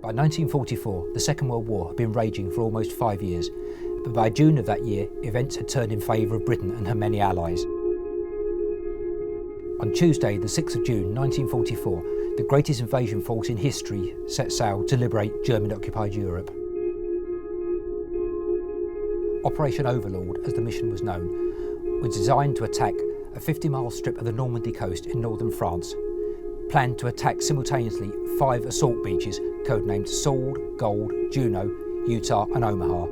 By 1944, the Second World War had been raging for almost 5 years, but by June of that year, events had turned in favour of Britain and her many allies. On Tuesday, the 6th of June 1944, the greatest invasion force in history set sail to liberate German-occupied Europe. Operation Overlord, as the mission was known, was designed to attack a 50-mile strip of the Normandy coast in northern France, planned to attack simultaneously 5 assault beaches codenamed Sword, Gold, Juno, Utah and Omaha.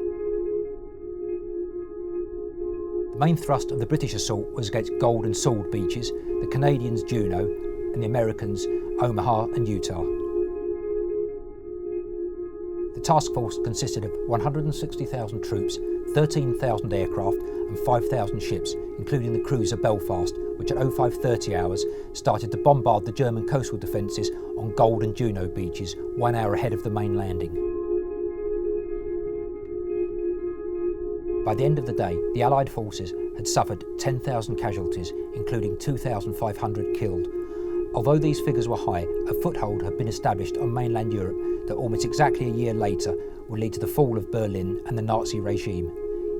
The main thrust of the British assault was against Gold and Sword beaches, the Canadians Juno and the Americans Omaha and Utah. The task force consisted of 160,000 troops, 13,000 aircraft and 5,000 ships, including the cruiser Belfast, which at 0530 hours started to bombard the German coastal defences on Gold and Juno beaches 1 hour ahead of the main landing. By the end of the day, the Allied forces had suffered 10,000 casualties, including 2,500 killed. Although these figures were high, a foothold had been established on mainland Europe that almost exactly a year later would lead to the fall of Berlin and the Nazi regime.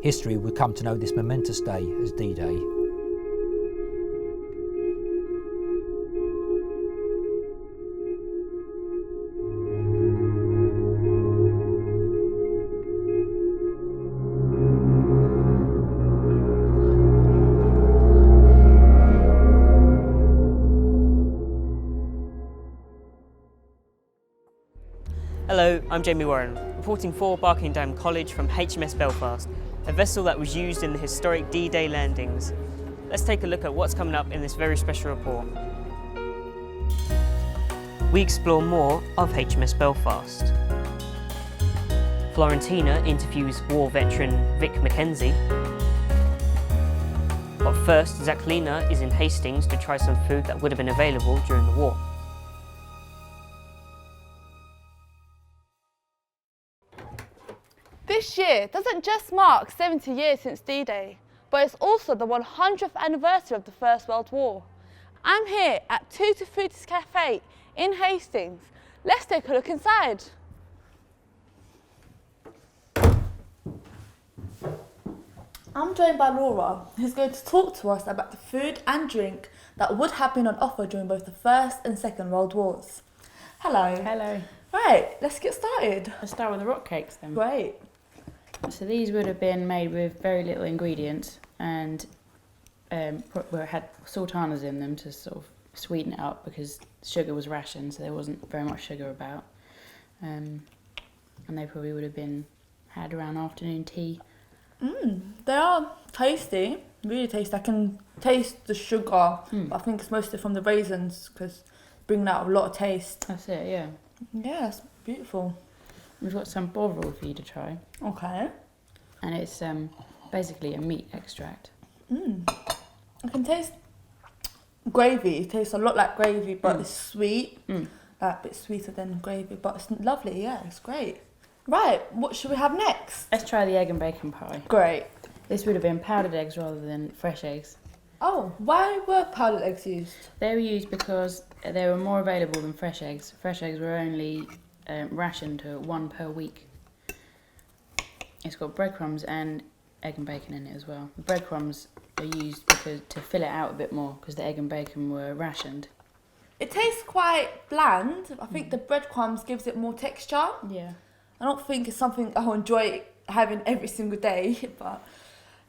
History would come to know this momentous day as D-Day. Hello, I'm Jamie Warren, reporting for Barking Dagenham College from HMS Belfast, a vessel that was used in the historic D-Day landings. Let's take a look at what's coming up in this very special report. We explore more of HMS Belfast. Florentina interviews war veteran Victor MacKenzie. But first, Zachlina is in Hastings to try some food that would have been available during the war. This year doesn't just mark 70 years since D-Day, but it's also the 100th anniversary of the First World War. I'm here at Tutti Frutti's Cafe in Hastings. Let's take a look inside. I'm joined by Laura, who's going to talk to us about the food and drink that would have been on offer during both the First and Second World Wars. Hello. Hello. Right, let's get started. Let's start with the rock cakes then. Great. So these would have been made with very little ingredients and had sultanas in them to sort of sweeten it up because sugar was rationed, so there wasn't very much sugar about. And they probably would have been had around afternoon tea. They are tasty, really tasty. I can taste the sugar, but I think it's mostly from the raisins because bringing out a lot of taste. That's it, yeah. Yeah, it's beautiful. We've got some bovril for you to try. Okay. And it's basically a meat extract. I can taste gravy. It tastes a lot like gravy, but it's sweet. A bit sweeter than gravy, but it's lovely. Yeah, it's great. Right, what should we have next? Let's try the egg and bacon pie. Great. This would have been powdered eggs rather than fresh eggs. Oh, why were powdered eggs used? They were used because they were more available than fresh eggs. Fresh eggs were only rationed to 1 per week. It's got breadcrumbs and egg and bacon in it as well. The breadcrumbs are used to fill it out a bit more because the egg and bacon were rationed. It tastes quite bland. I think the breadcrumbs gives it more texture. Yeah. I don't think it's something I'll enjoy having every single day, but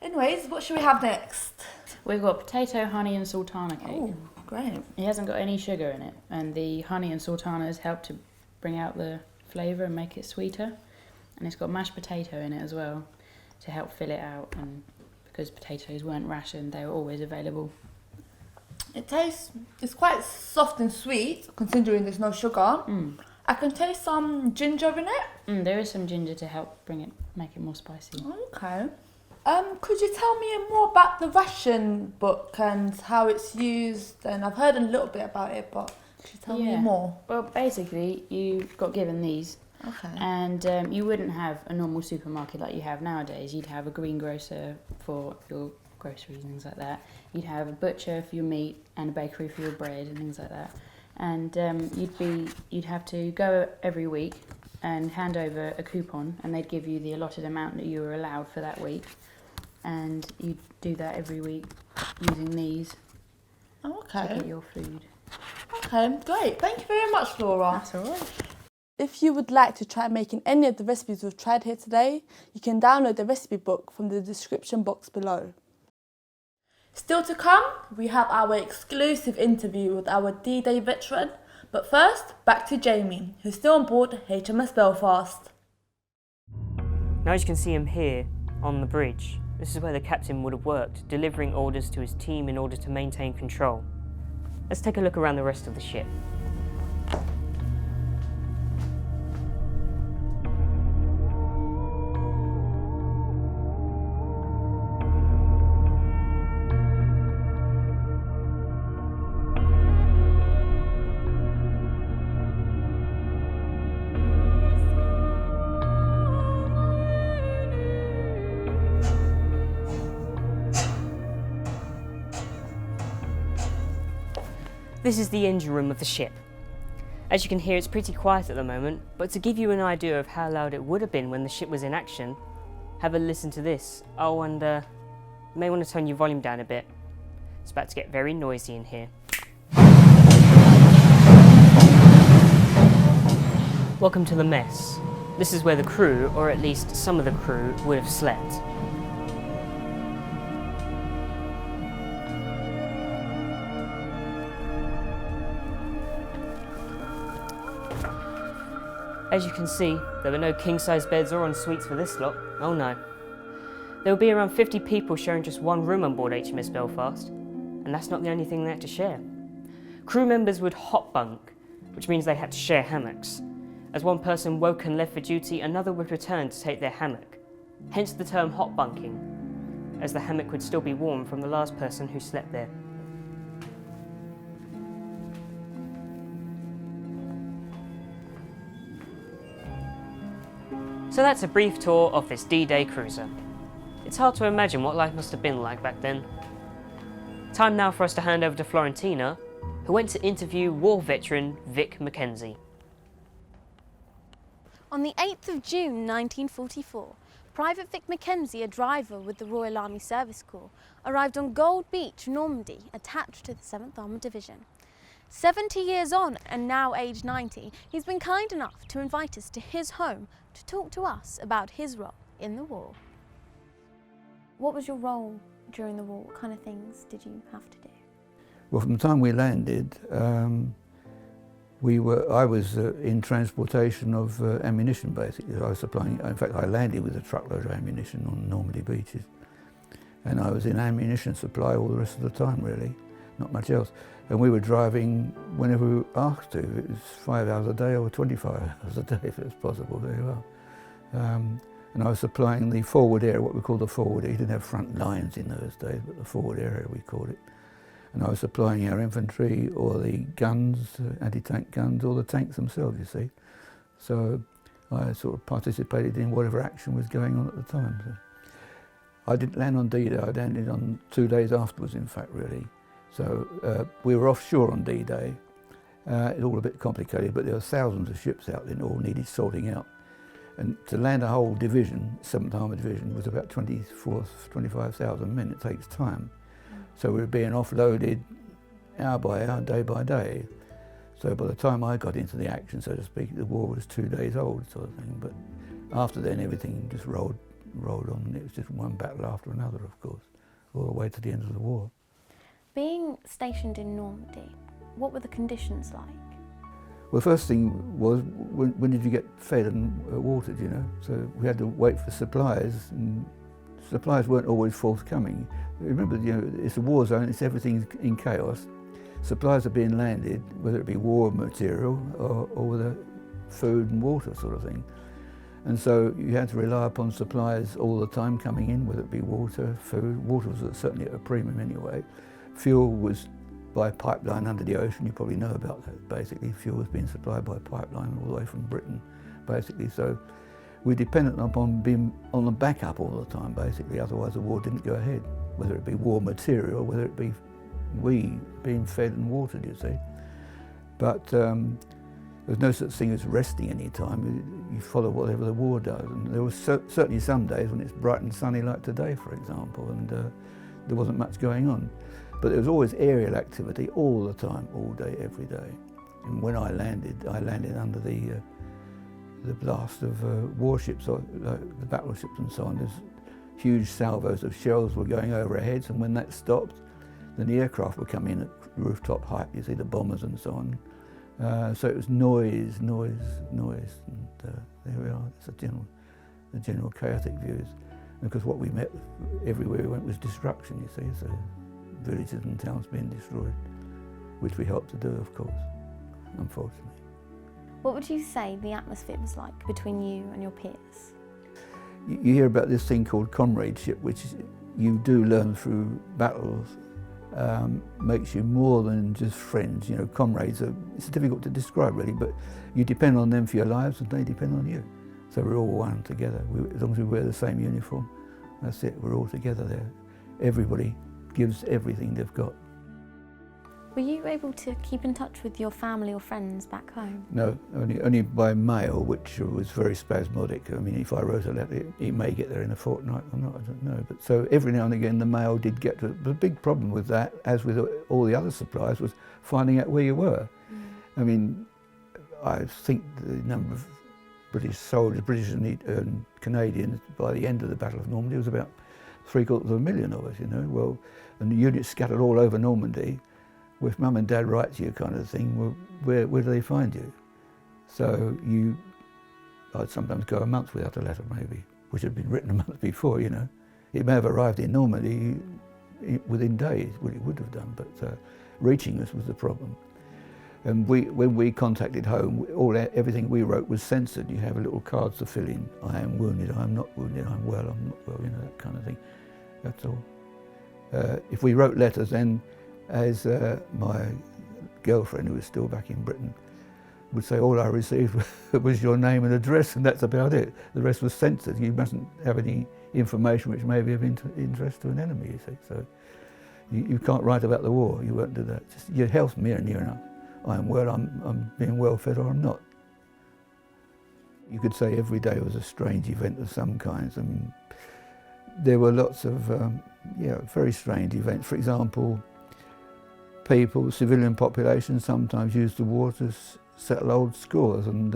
anyways, what should we have next? We've got potato, honey and sultana cake. Oh, great. It hasn't got any sugar in it, and the honey and sultanas help to bring out the flavour and make it sweeter. And it's got mashed potato in it as well to help fill it out, and because potatoes weren't rationed, they were always available. It's quite soft and sweet, considering there's no sugar. I can taste some ginger in it. There is some ginger to help make it more spicy. Okay. Could you tell me more about the ration book and how it's used? And I've heard a little bit about it, but could you tell me more? Well, basically, you got given these. Okay. And you wouldn't have a normal supermarket like you have nowadays. You'd have a greengrocer for your groceries and things like that. You'd have a butcher for your meat and a bakery for your bread and things like that. And you'd have to go every week and hand over a coupon, and they'd give you the allotted amount that you were allowed for that week, and you do that every week using these to get your food. Okay, great. Thank you very much, Laura. That's all right. If you would like to try making any of the recipes we've tried here today, you can download the recipe book from the description box below. Still to come, we have our exclusive interview with our D-Day veteran. But first, back to Jamie, who's still on board HMS Belfast. Now as you can see him here on the bridge, this is where the captain would have worked, delivering orders to his team in order to maintain control. Let's take a look around the rest of the ship. This is the engine room of the ship. As you can hear, it's pretty quiet at the moment, but to give you an idea of how loud it would have been when the ship was in action, have a listen to this. Oh, and you may want to turn your volume down a bit. It's about to get very noisy in here. Welcome to the mess. This is where the crew, or at least some of the crew, would have slept. As you can see, there were no king-size beds or en-suites for this lot. Oh no. There will be around 50 people sharing just one room on board HMS Belfast, and that's not the only thing they had to share. Crew members would hot bunk, which means they had to share hammocks. As one person woke and left for duty, another would return to take their hammock. Hence the term hot bunking, as the hammock would still be warm from the last person who slept there. So that's a brief tour of this D-Day cruiser. It's hard to imagine what life must have been like back then. Time now for us to hand over to Florentina, who went to interview war veteran Vic MacKenzie. On the 8th of June 1944, Private Vic MacKenzie, a driver with the Royal Army Service Corps, arrived on Gold Beach, Normandy, attached to the 7th Armoured Division. 70 years on, and now aged 90, he's been kind enough to invite us to his home to talk to us about his role in the war. What was your role during the war? What kind of things did you have to do? Well, from the time we landed, I was in transportation of ammunition, basically. I was supplying, in fact, I landed with a truckload of ammunition on Normandy beaches. And I was in ammunition supply all the rest of the time, really, not much else. And we were driving whenever we were asked to. It was 5 hours a day or 25 hours a day, if it was possible, very well. And I was supplying the forward area, what we call the forward area. You didn't have front lines in those days, but the forward area, we called it. And I was supplying our infantry, or the guns, anti-tank guns, or the tanks themselves, you see. So I sort of participated in whatever action was going on at the time. So I didn't land on D-Day, I landed on 2 days afterwards, in fact, really. So we were offshore on D-Day. It's all a bit complicated, but there were thousands of ships out there and all needed sorting out. And to land a whole division, 7th Armoured Division, was about 25,000 men. It takes time. So we were being offloaded hour by hour, day by day. So by the time I got into the action, so to speak, the war was 2 days old, sort of thing. But after then, everything just rolled on, and it was just one battle after another, of course, all the way to the end of the war. Being stationed in Normandy, what were the conditions like? Well, the first thing was, when did you get fed and watered, you know? So we had to wait for supplies, and supplies weren't always forthcoming. Remember, you know, it's a war zone, it's everything in chaos. Supplies are being landed, whether it be war material or the food and water sort of thing. And so you had to rely upon supplies all the time coming in, whether it be water, food. Water was certainly at a premium anyway. Fuel was by pipeline under the ocean. You probably know about that, basically. Fuel was being supplied by pipeline all the way from Britain, basically. So we're dependent upon being on the backup all the time, basically. Otherwise the war didn't go ahead, whether it be war material, whether it be we being fed and watered, you see. But There's no such thing as resting any time. You follow whatever the war does. And there was certainly some days when it's bright and sunny like today, for example, and there wasn't much going on. But there was always aerial activity all the time, all day, every day. And when I landed under the blast of warships, like the battleships and so on. There's huge salvos of shells were going over our heads, and when that stopped, then the aircraft would come in at rooftop height. You see the bombers and so on. So it was noise, and there we are. It's the general chaotic views. Because what we met everywhere we went was destruction, you see, so villages and towns being destroyed, which we helped to do, of course, unfortunately. What would you say the atmosphere was like between you and your peers? You hear about this thing called comradeship, which you do learn through battles, makes you more than just friends. You know, comrades it's difficult to describe really, but you depend on them for your lives and they depend on you. So we're all one together. As long as we wear the same uniform, that's it, we're all together there. Everybody gives everything they've got. Were you able to keep in touch with your family or friends back home? No, only by mail, which was very spasmodic. I mean, if I wrote a letter, it may get there in a fortnight or not, I don't know. But so every now and again the mail did get to it. The big problem with that, as with all the other supplies, was finding out where you were. I mean, I think the number of British soldiers, British and Canadians, by the end of the Battle of Normandy was about 750,000 of us, you know. Well, and the units scattered all over Normandy. Well, if Mum and Dad write to you kind of thing, well, where do they find you? So I'd sometimes go a month without a letter maybe, which had been written a month before, you know. It may have arrived in Normandy within days, well, it would have done, but reaching us was the problem. And when we contacted home, everything we wrote was censored. You have little cards to fill in. I am wounded, I am not wounded, I'm well, I'm not well, you know, that kind of thing. That's all. If we wrote letters, then as my girlfriend, who was still back in Britain, would say, all I received was your name and address, and that's about it. The rest was censored. You mustn't have any information which may be of interest to an enemy, you see. So you can't write about the war, you won't do that. Just your health near enough. I am well, I'm being well fed, or I'm not. You could say every day was a strange event of some kinds. I mean, there were lots of very strange events. For example, people, civilian population, sometimes used the war to settle old scores, and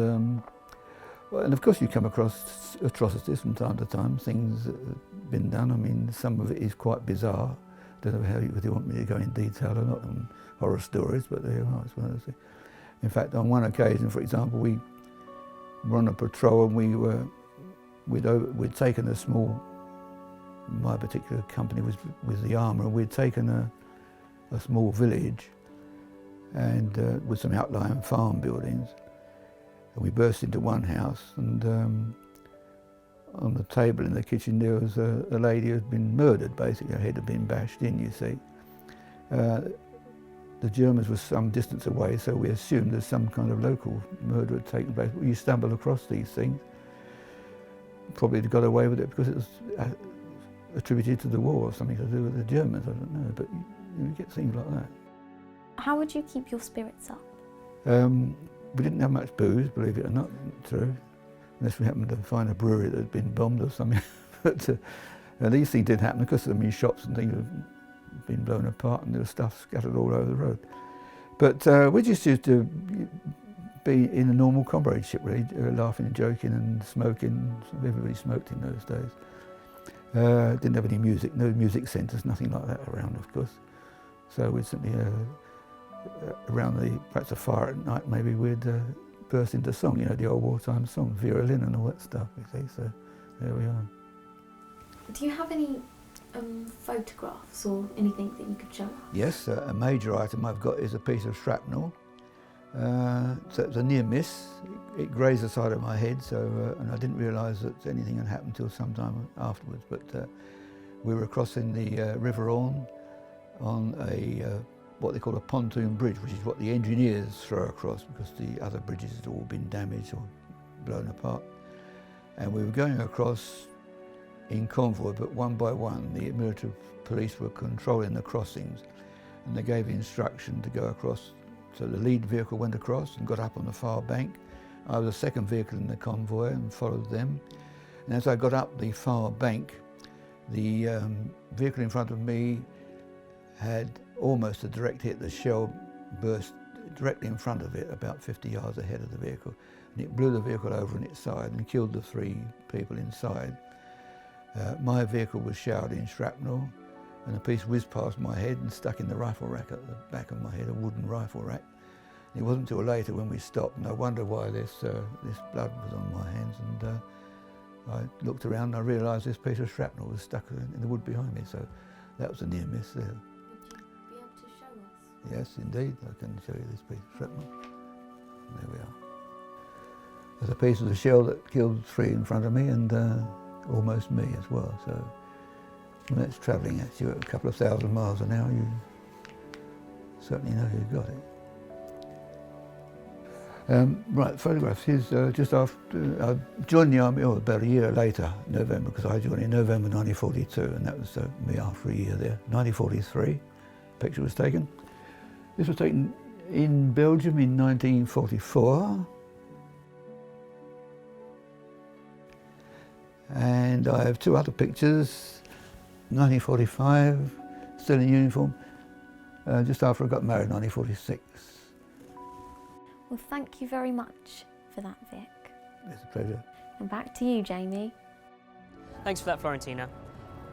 of course you come across atrocities from time to time, things that have been done. I mean, some of it is quite bizarre. I don't know whether you want me to go in detail or not on horror stories, but there you are, it's one of those things. In fact, on one occasion, for example, we were on a patrol and we'd taken a small, my particular company was with the armour, and we'd taken a small village and with some outlying farm buildings, and we burst into one house, and on the table in the kitchen there was a lady who had been murdered, basically. Her head had been bashed in, you see. The Germans were some distance away, so we assumed there's some kind of local murder had taken place. You stumble across these things. Probably got away with it because it was attributed to the war or something to do with the Germans, I don't know, but you get things like that. How would you keep your spirits up? We didn't have much booze, believe it or not, true, unless we happened to find a brewery that had been bombed or something. But these things did happen because, I mean, shops and things have been blown apart and there was stuff scattered all over the road. But we just used to be in a normal comradeship, really, laughing and joking and smoking. Everybody smoked in those days. Didn't have any music, no music centres, nothing like that around, of course. So we'd simply, around perhaps a fire at night, maybe we'd burst into song, you know, the old wartime song, Vera Lynn and all that stuff, you see, so there we are. Do you have any photographs or anything that you could show us? Yes, a major item I've got is a piece of shrapnel. So it was a near miss. It grazed the side of my head, so and I didn't realise that anything had happened until some time afterwards. But we were crossing the River Orne on what they call a pontoon bridge, which is what the engineers throw across because the other bridges had all been damaged or blown apart. And we were going across in convoy, but one by one the military police were controlling the crossings, and they gave instruction to go across So the lead vehicle went across and got up on the far bank. I was the second vehicle in the convoy and followed them. And as I got up the far bank, the vehicle in front of me had almost a direct hit. The shell burst directly in front of it, about 50 yards ahead of the vehicle. And it blew the vehicle over on its side and killed the 3 people inside. My vehicle was showered in shrapnel, and a piece whizzed past my head and stuck in the rifle rack at the back of my head, a wooden rifle rack. It wasn't until later when we stopped, and I wondered why this blood was on my hands, and I looked around and I realised this piece of shrapnel was stuck in the wood behind me, so that was a near miss there. Would you be able to show us? Yes, indeed, I can show you this piece of shrapnel. There we are. There's a piece of the shell that killed 3 in front of me and almost me as well, so when it's travelling at you at a couple of thousand miles an hour, you certainly know you've got it. Right, photographs. Here's just after I joined the army, about a year later, November, because I joined in November 1942, and that was me after a year there. 1943, picture was taken. This was taken in Belgium in 1944. And I have 2 other pictures, 1945, still in uniform, just after I got married, 1946. Well, thank you very much for that, Vic. It's a pleasure. And back to you, Jamie. Thanks for that, Florentina.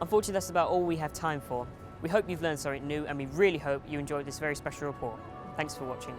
Unfortunately, that's about all we have time for. We hope you've learned something new, and we really hope you enjoyed this very special report. Thanks for watching.